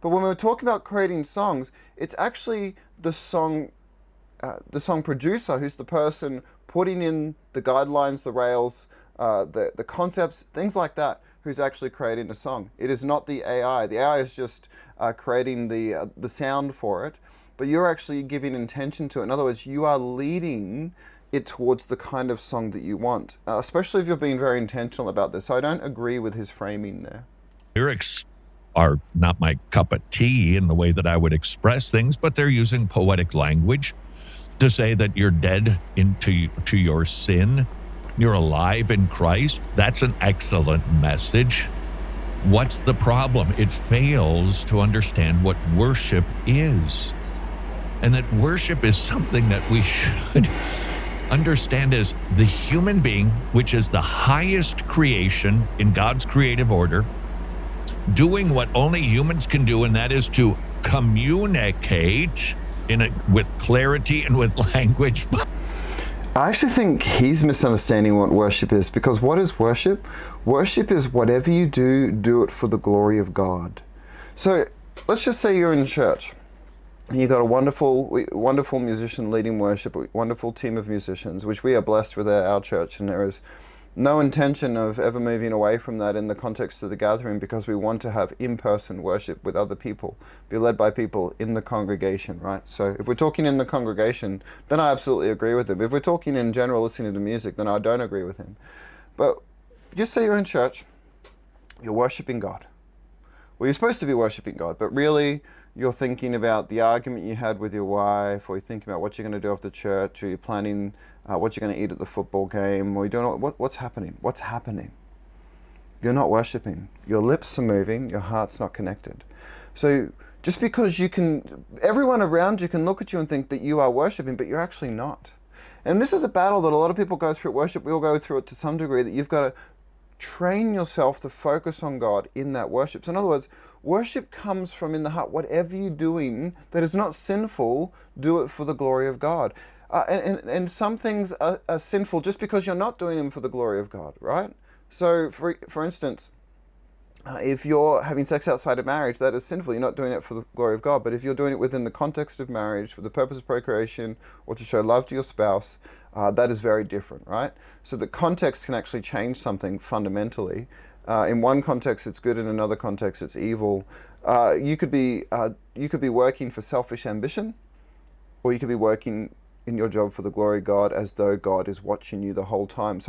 But when we're talking about creating songs, it's actually the song producer who's the person putting in the guidelines, the rails, the concepts, things like that, who's actually creating a song. It is not the AI. The AI is just creating the sound for it, but you're actually giving intention to it. In other words, you are leading it towards the kind of song that you want, especially if you're being very intentional about this. So I don't agree with his framing there. Lyrics are not my cup of tea in the way that I would express things, but they're using poetic language to say that you're dead to your sin, you're alive in Christ. That's an excellent message. What's the problem? It fails to understand what worship is. And that worship is something that we should understand as the human being, which is the highest creation in God's creative order, doing what only humans can do, and that is to communicate with clarity and with language. I actually think he's misunderstanding what worship is, because what is worship? Worship is whatever you do, do it for the glory of God. So let's just say you're in church and you've got a wonderful musician leading worship, a wonderful team of musicians, which we are blessed with at our church, and there is no intention of ever moving away from that in the context of the gathering, because we want to have in-person worship with other people, be led by people in the congregation, right? So if we're talking in the congregation, then I absolutely agree with him. If we're talking in general, listening to music, then I don't agree with him. But just say you're in church, you're worshiping God. Well, you're supposed to be worshiping God, but really you're thinking about the argument you had with your wife, or you're thinking about what you're going to do after church, or you're planning what you're going to eat at the football game, or you're doing what's happening? What's happening? You're not worshiping. Your lips are moving, your heart's not connected. So just because everyone around you can look at you and think that you are worshiping, but you're actually not. And this is a battle that a lot of people go through at worship. We all go through it to some degree, that you've got to train yourself to focus on God in that worship. So in other words, worship comes from in the heart. Whatever you're doing that is not sinful, do it for the glory of God. And some things are sinful just because you're not doing them for the glory of God, right? So for instance, if you're having sex outside of marriage, that is sinful. You're not doing it for the glory of God. But if you're doing it within the context of marriage, for the purpose of procreation, or to show love to your spouse, that is very different, right? So the context can actually change something fundamentally. In one context, it's good. In another context, it's evil. You could be working for selfish ambition, or you could be working in your job for the glory of God, as though God is watching you the whole time. So